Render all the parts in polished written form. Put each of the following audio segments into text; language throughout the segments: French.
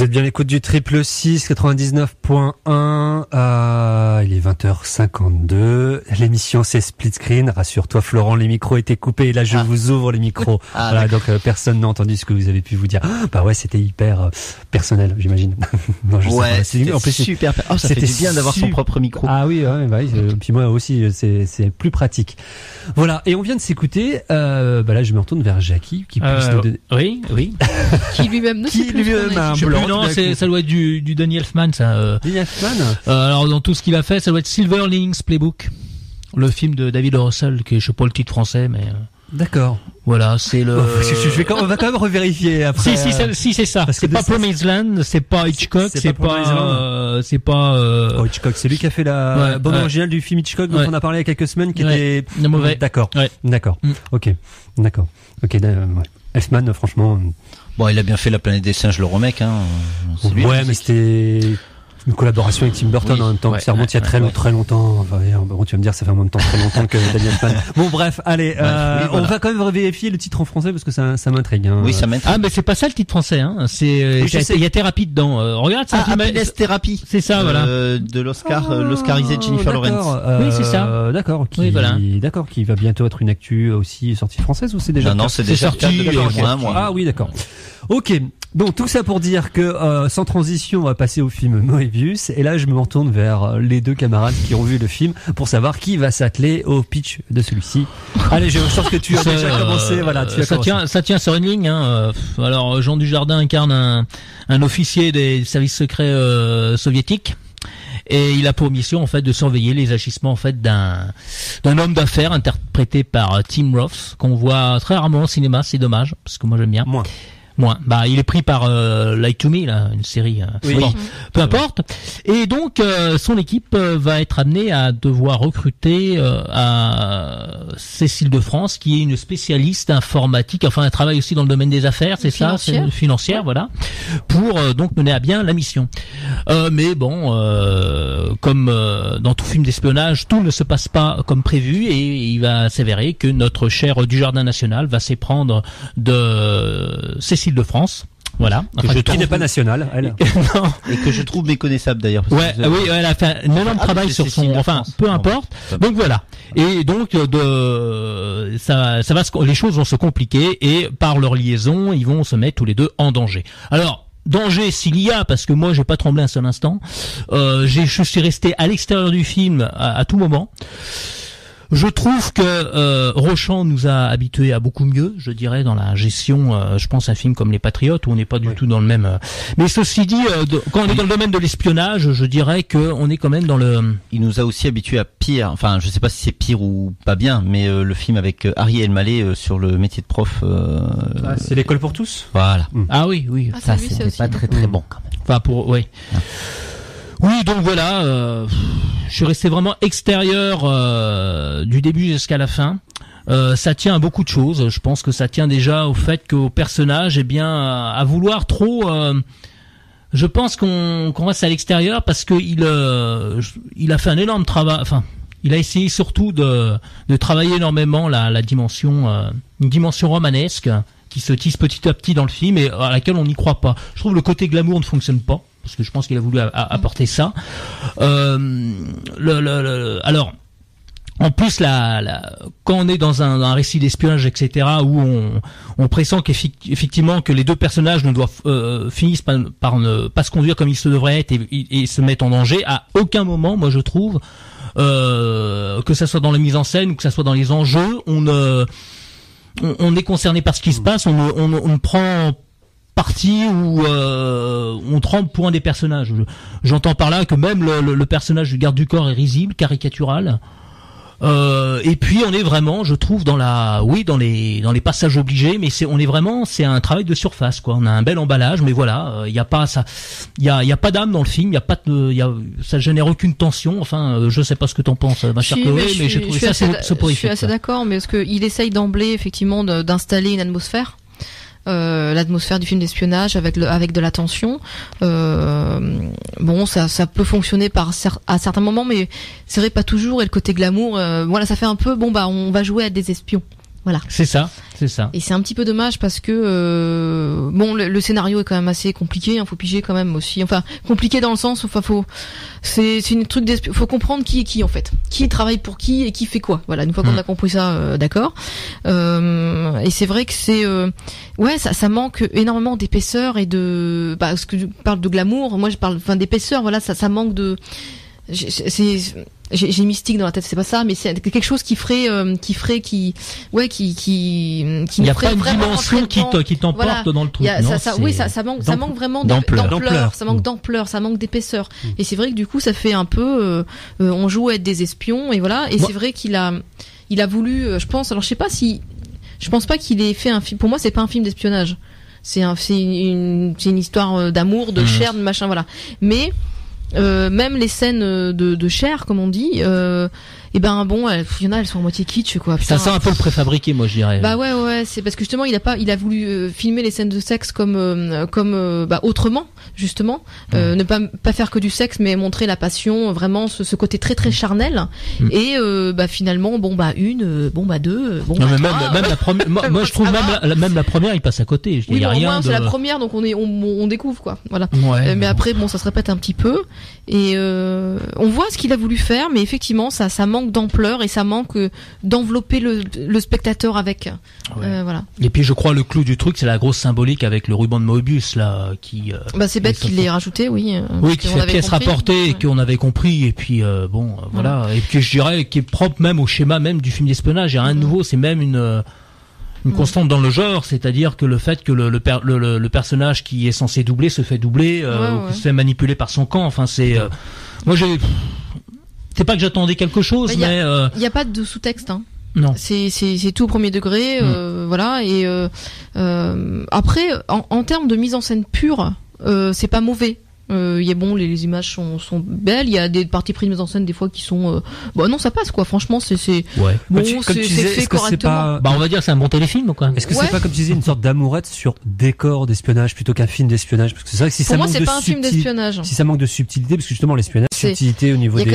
Vous êtes bien à l'écoute du 666 99.1. Il est 20h52. L'émission c'est Split Screen. Rassure-toi Florent, les micros étaient coupés et là je vous ouvre les micros. Voilà, donc personne n'a entendu ce que vous avez pu vous dire. Bah ouais, c'était hyper personnel, j'imagine. Non, c'était en plus super. Oh, ça fait du bien d'avoir son propre micro. Ah oui, ouais, bah oui. Puis moi aussi, c'est plus pratique. Voilà, et on vient de s'écouter. Bah là, je me retourne vers Jackie qui puisse nous donner. Oui. Qui lui-même ne sait plus. Non, ça doit être du Danny Elfman, ça. Danny Elfman. Alors dans tout ce qu'il a fait, ça doit être Silver Linings Playbook, le film de David O. Russell, qui est, je sais pas le titre français, mais. D'accord. Voilà, c'est le. On va quand même revérifier après. Si, c'est ça. C'est pas Promised Land, c'est pas Hitchcock, c'est pas. Oh, Hitchcock, c'est lui qui a fait la bande originale du film Hitchcock dont on a parlé il y a quelques semaines, qui était mauvais. D'accord. Ouais. D'accord. Ok. Elfman, franchement. Bon, il a bien fait La Planète des Singes, le remake, hein. Ouais, mais c'était une collaboration avec Tim Burton en même temps. Ça remonte il y a très longtemps. Enfin, bon, tu vas me dire, ça fait en même temps très longtemps que Daniel Elfman. Bon, bref, allez, on va quand même vérifier le titre en français parce que ça m'intrigue. Hein. Oui, ça m'intrigue. Ah, mais c'est pas ça le titre français, hein. C'est, il y a thérapie dedans. Regarde, ça. Happiness Therapy. C'est ça, voilà. De l'Oscarisé Jennifer Lawrence. Oui, c'est ça. D'accord. Qui va bientôt être une actu aussi sortie française ou c'est déjà? Non, c'est déjà sorti. Ah oui, d'accord. Ok. Donc tout ça pour dire que sans transition, on va passer au film Moebius. Et là, je me retourne vers les deux camarades qui ont vu le film pour savoir qui va s'atteler au pitch de celui-ci. Allez, je sens que tu as déjà commencé. Voilà, ça tient sur une ligne. Hein. Alors Jean Dujardin incarne un officier des services secrets soviétiques. Et il a pour mission en fait de surveiller les agissements en fait d'un homme d'affaires interprété par Tim Roth, qu'on voit très rarement au cinéma. C'est dommage parce que moi j'aime bien. Moins. Bah, il est pris par Lie to Me, là, une série. Bon, peu importe. Et donc, son équipe va être amenée à devoir recruter à Cécile de France, qui est une spécialiste informatique. Enfin, elle travaille aussi dans le domaine des affaires, c'est ça, c'est financière, voilà, pour donc mener à bien la mission. Mais bon, comme dans tout film d'espionnage, tout ne se passe pas comme prévu, et il va s'avérer que notre cher Dujardin National va s'éprendre de Cécile de France, voilà. Qui n'est pas nationale, elle. Non. Et que je trouve méconnaissable d'ailleurs. Elle a fait un énorme travail sur son, peu importe. Donc voilà. Et donc les choses vont se compliquer et par leur liaison, ils vont se mettre tous les deux en danger. Alors, danger s'il y a, parce que moi j'ai pas tremblé un seul instant. Je suis resté à l'extérieur du film à tout moment. Je trouve que Rochant nous a habitués à beaucoup mieux, je dirais, dans la gestion. Je pense à un film comme Les Patriotes où on n'est pas du tout dans le même. Mais ceci dit, quand on est dans le domaine de l'espionnage, je dirais que on est quand même dans le. Il nous a aussi habitués à pire. Enfin, je sais pas si c'est pire ou pas bien, mais le film avec Harry Elmaleh sur le métier de prof. C'est L'école pour tous. Voilà. Ah oui. Ça c'était pas très bon quand même. Enfin Oui, donc voilà, je suis resté vraiment extérieur du début jusqu'à la fin. Ça tient à beaucoup de choses. Je pense que ça tient déjà au fait qu'au personnage, à vouloir trop. Je pense qu'on reste à l'extérieur parce que il a fait un énorme travail. Enfin, il a essayé surtout de travailler énormément la dimension, une dimension romanesque qui se tisse petit à petit dans le film et à laquelle on n'y croit pas. Je trouve le côté glamour ne fonctionne pas. Parce que je pense qu'il a voulu apporter ça. Alors, en plus, quand on est dans un récit d'espionnage, etc., où on pressent qu'effectivement que les deux personnages finissent par ne pas se conduire comme ils se devraient être et se mettent en danger, à aucun moment, moi je trouve, que ça soit dans la mise en scène ou que ça soit dans les enjeux, on est concerné par ce qui se passe, on prend partie où on tremble pour un des personnages. J'entends par là que même le personnage du garde du corps est risible, caricatural. Et puis on est vraiment, je trouve, dans les passages obligés, mais c'est un travail de surface, quoi. On a un bel emballage, mais voilà, il y a pas d'âme dans le film, ça génère aucune tension. Enfin, je sais pas ce que t'en penses, ma chère Chloé, mais j'ai trouvé ça soporifique. Je suis assez d'accord, mais parce que il essaye d'emblée effectivement d'installer une atmosphère. L'atmosphère du film d'espionnage avec de la tension. Bon, ça peut fonctionner à certains moments, mais c'est vrai pas toujours. Et le côté glamour, voilà, ça fait un peu on va jouer à des espions. Voilà. C'est ça. Et c'est un petit peu dommage parce que bon, le scénario est quand même assez compliqué. Faut piger quand même aussi. Enfin, compliqué dans le sens, c'est une truc faut comprendre qui est qui en fait, qui travaille pour qui et qui fait quoi. Voilà, une fois qu'on a compris ça, d'accord. Et c'est vrai que c'est ça manque énormément d'épaisseur et de parce que tu parles de glamour. Moi, je parle d'épaisseur. Voilà, ça manque de. J'ai mystique dans la tête, c'est pas ça, mais c'est quelque chose qui ferait il y a pas une dimension qui t'emporte dans le truc. Ça manque vraiment d'ampleur, ça manque d'ampleur, ça manque d'épaisseur. Et c'est vrai que du coup ça fait un peu on joue à être des espions et voilà, et c'est vrai qu'il a voulu je pense pas qu'il ait fait un film. Pour moi, c'est pas un film d'espionnage. C'est une histoire d'amour, de chair, de machin, voilà. Mais même les scènes de chair, comme on dit, et ben bon, il y en a, elles sont à moitié kitsch, quoi. Putain, ça sent un peu le préfabriqué, moi je dirais. Bah ouais, c'est parce que justement il a voulu filmer les scènes de sexe comme autrement, justement, ne pas faire que du sexe, mais montrer la passion, vraiment ce côté très très charnel. Et finalement, deux, non, mais même la première, moi je trouve même la première, il passe à côté. Oui, y a bon, rien au moins, de... c'est la première, donc on découvre, quoi. Voilà. Ouais, mais après, bon, ça se répète un petit peu. Et on voit ce qu'il a voulu faire, mais effectivement, ça manque d'ampleur et ça manque d'envelopper le spectateur avec. Ouais. Voilà. Et puis je crois le clou du truc, c'est la grosse symbolique avec le ruban de Moebius là, qui. C'est bête qu'il l'ait rajouté, oui. Oui, qui fait pièce rapportée et qu'on avait compris. Et puis voilà. Et puis je dirais qui est propre même au schéma même du film d'espionnage. Il y a rien de nouveau, c'est même une constante dans le genre, c'est-à-dire que le fait que le personnage qui est censé doubler se fait doubler ou qui se fait manipuler par son camp. Enfin, c'est moi c'est pas que j'attendais quelque chose, mais il y a pas de sous-texte, hein. Non. C'est tout au premier degré, voilà. Et après, en termes de mise en scène pure, c'est pas mauvais. Il y a les images sont belles, il y a des parties prises de mise en scène des fois qui sont non, ça passe, quoi. Franchement, c'est ouais. Bon, comme tu disais, fait correctement. On va dire que c'est un bon téléfilm, quoi. Est-ce que c'est pas, comme tu disais, une sorte d'amourette sur décor d'espionnage plutôt qu'un film d'espionnage? Parce que c'est vrai que si Pour ça moi, manque c'est pas un film d'espionnage. Si ça manque de subtilité, parce que justement l'espionnage, subtilité au niveau il y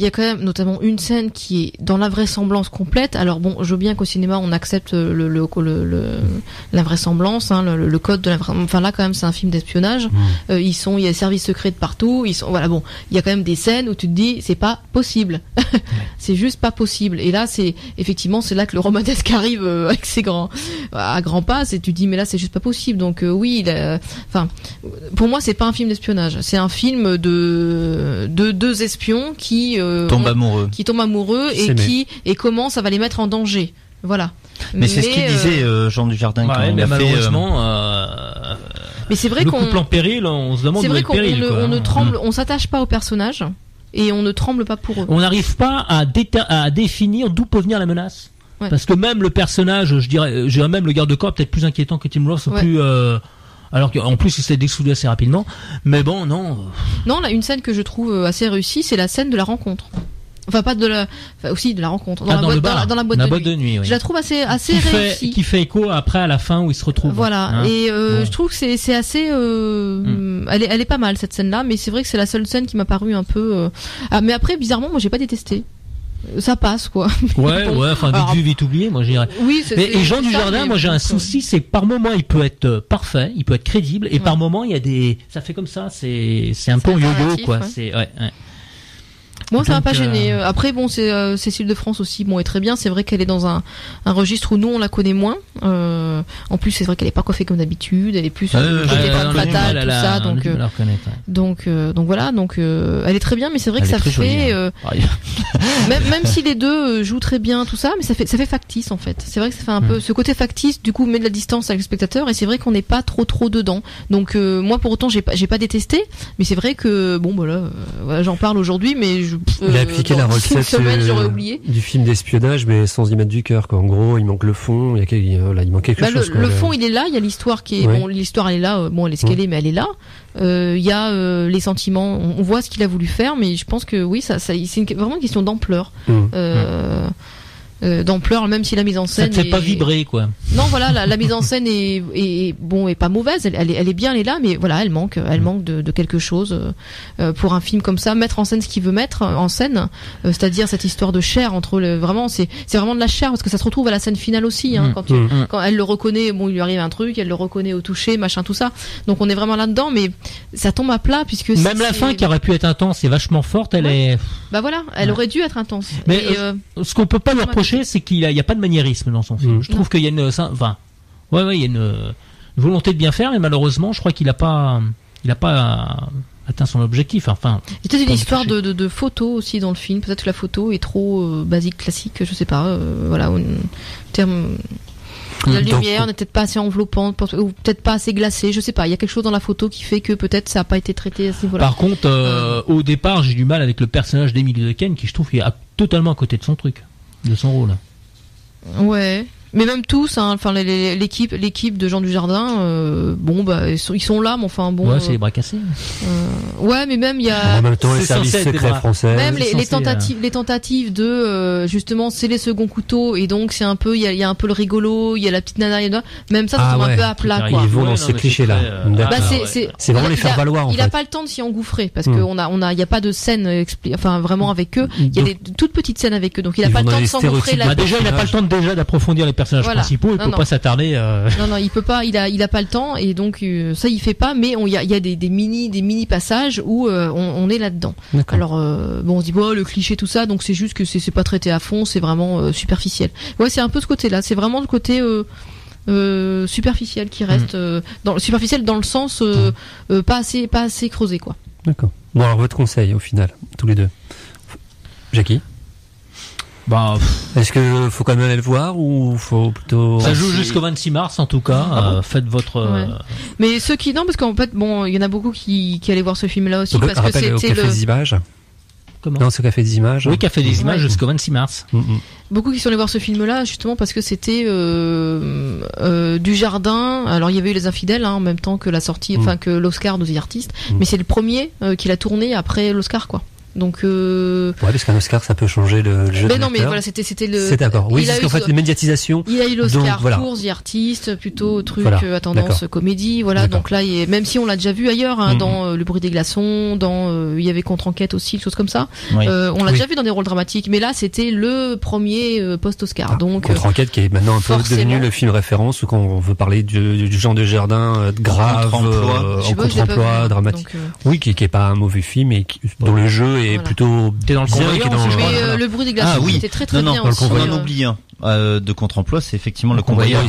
a quand même notamment une scène qui est dans l'invraisemblance complète. Alors bon, je veux bien qu'au cinéma on accepte l'invraisemblance, hein, le code de l'invraisemblance. Enfin là quand même c'est un film d'espionnage. Il y a des services secrets de partout. Il y a quand même des scènes où tu te dis c'est pas possible. C'est juste pas possible. Et là c'est là que le romanesque arrive avec ses à grands pas. Tu te dis mais là c'est juste pas possible. Donc pour moi c'est pas un film d'espionnage. C'est un film de deux espions qui tombent amoureux et comment ça va les mettre en danger. Voilà. Mais c'est ce qu'il disait Jean Dujardin quand il a malheureusement mais c'est vrai le qu'on couple en péril, on se demande où est le péril. On ne tremble, on s'attache pas aux personnages et on ne tremble pas pour eux. On n'arrive pas à définir d'où peut venir la menace. Ouais. Parce que même le personnage, je dirais même le garde-corps peut-être plus inquiétant que Tim Roth, plus alors qu'en plus il s'est dessoudé assez rapidement. Mais bon, non. Non, là, une scène que je trouve assez réussie, c'est la scène de la rencontre. Enfin, aussi de la rencontre. Dans la boîte de nuit. Oui. Je la trouve assez réussie. Qui fait écho après à la fin où ils se retrouvent. Voilà. Hein. Et je trouve que c'est assez, elle est pas mal cette scène-là, mais c'est vrai que c'est la seule scène qui m'a paru un peu, mais après, bizarrement, moi j'ai pas détesté. Ça passe, quoi. Ouais, enfin, vite vu, vite oublié, moi, je dirais. Oui, et Jean Dujardin, moi, j'ai un souci, c'est que par moment, il peut être parfait, il peut être crédible, et par moment, il y a ça fait comme ça, c'est un peu yo-yo, quoi. Ouais. C'est, ouais. Bon, ça m'a pas gêné. Après, bon, c'est Cécile de France aussi. Bon, est très bien. C'est vrai qu'elle est dans un registre où nous on la connaît moins. En plus, c'est vrai qu'elle est pas coiffée comme d'habitude. Elle est plus sur le côté fatale, tout ça. Donc voilà. Donc elle est très bien, mais c'est vrai que ça fait même si les deux jouent très bien, tout ça, mais ça fait factice en fait. C'est vrai que ça fait un peu ce côté factice. Du coup, met de la distance avec le spectateur, et c'est vrai qu'on n'est pas trop dedans. Donc moi, pour autant, j'ai pas détesté, mais c'est vrai que bon, voilà, j'en parle aujourd'hui, mais il a appliqué la recette du film d'espionnage, mais sans y mettre du cœur, quoi. En gros, il manque le fond, il manque quelque chose. Le fond, il est là, il y a l'histoire qui est, bon, l'histoire elle est là, bon, elle est ce qu'elle est, mais elle est là. Il y a les sentiments, on voit ce qu'il a voulu faire, mais je pense que oui, c'est vraiment une question d'ampleur. d'ampleur, même si la mise en scène. Ça te fait pas vibrer, quoi. Non, voilà, la mise en scène est pas mauvaise, elle est bien, elle est là, mais voilà, elle manque de quelque chose pour un film comme ça, mettre en scène ce qu'il veut mettre en scène, c'est-à-dire cette histoire de chair entre vraiment, c'est vraiment de la chair parce que ça se retrouve à la scène finale aussi, hein, quand elle le reconnaît, bon, il lui arrive un truc, elle le reconnaît au toucher, machin, tout ça. Donc on est vraiment là-dedans, mais ça tombe à plat puisque même la fin qui aurait pu être intense et vachement forte, elle est. Bah voilà, elle aurait dû être intense. Mais ce qu'on peut pas lui reprocher, c'est qu'il y a pas de maniérisme dans son film. Je trouve qu'il y a il y a une volonté de bien faire, mais malheureusement, je crois qu'il a pas atteint son objectif. Enfin. Il y a peut-être une histoire de photos aussi dans le film. Peut-être que la photo est trop basique, classique, je sais pas. Voilà, terme. La lumière n'est peut-être pas assez enveloppante, ou peut-être pas assez glacée, je sais pas. Il y a quelque chose dans la photo qui fait que peut-être ça n'a pas été traité à ce niveau-là. Par contre, au départ, j'ai du mal avec le personnage d'Emily Dequesne, qui je trouve est totalement à côté de son truc, de son rôle. Ouais. Mais même tous, hein, enfin l'équipe de Jean Dujardin, bon bah ils sont là, mais enfin bon. Ouais, c'est les bras cassés. Ouais, mais même il y a. En même temps, les services secrets français. Même les tentatives de justement c'est les seconds couteaux et donc c'est un peu il y a un peu le rigolo, il y a la petite nana, même ça tombe un peu à plat quoi. Ils vont dans ces clichés là. C'est vraiment les faire valoir. Il a pas le temps de s'y engouffrer parce que il y a pas de scène vraiment avec eux. Il y a des toutes petites scènes avec eux, donc il a pas le temps de s'engouffrer là. Déjà, il a pas le temps d'approfondir les personnages principaux, il peut pas s'attarder. Non, il peut pas, il a pas le temps et donc ça il fait pas. Mais il y a des mini passages où on est là-dedans. Alors on se dit le cliché tout ça, donc c'est juste que c'est pas traité à fond, c'est vraiment superficiel. Ouais, c'est un peu ce côté-là, c'est vraiment le côté superficiel qui reste superficiel dans le sens pas assez creusé quoi. D'accord. Bon alors votre conseil au final, tous les deux. Jackie. Est-ce que faut quand même aller le voir ou faut plutôt... Ça joue jusqu'au 26 mars en tout cas. Faites votre. Mais ceux qui parce qu'en fait il y en a beaucoup qui allaient voir ce film-là aussi parce que c'était au Café des Images. Comment ? Non, c'est au Café des Images. Oui, Café des Images jusqu'au 26 mars. Beaucoup qui sont allés voir ce film-là justement parce que c'était Dujardin. Alors il y avait eu Les Infidèles en même temps que la sortie, que l'Oscar de The Artist, mais c'est le premier qu'il a tourné après l'Oscar quoi. Donc ouais, parce qu'un Oscar ça peut changer le jeu. Mais non, mais voilà, c'était le. C'est d'accord. Oui, c'est qu'en fait les médiatisation. Il a eu l'Oscar pour The Artist, plutôt truc à tendance comédie, voilà. Donc là, même si on l'a déjà vu ailleurs, dans Le Bruit des glaçons, dans il y avait Contre-enquête aussi, des choses comme ça. On l'a déjà vu dans des rôles dramatiques, mais là c'était le premier post-Oscar. Donc Contre-enquête qui est maintenant un peu devenu le film référence ou quand on veut parler du genre de Jardin grave, en contre-emploi, dramatique. Oui, qui est pas un mauvais film et dont le jeu est plutôt t'es dans le mais Le Bruit des glaçons c'était très bien aussi. On en oublie un de contre-emploi, c'est effectivement Le Convoyeur,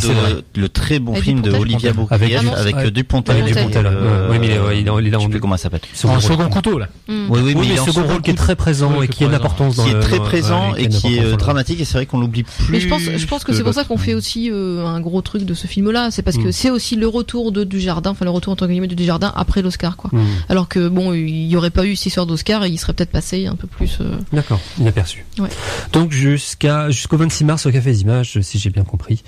le très bon film de Olivia Boukrief avec Dupontel. Oui, mais il est là, je sais plus comment ça s'appelle. En second couteau là. Oui, mais second rôle qui est très présent et qui a une importance dans qui est très présent et qui est dramatique et c'est vrai qu'on l'oublie plus. Mais je pense que c'est pour ça qu'on fait aussi un gros truc de ce film-là, c'est parce que c'est aussi le retour de Dujardin, le retour entre guillemets de Dujardin après l'Oscar quoi. Alors que il y aurait pas eu 6 heures d'Oscar et il serait peut-être passé un peu plus. D'accord, inaperçu. Ouais. Donc jusqu'au 26 mars au Café des Images, si j'ai bien compris.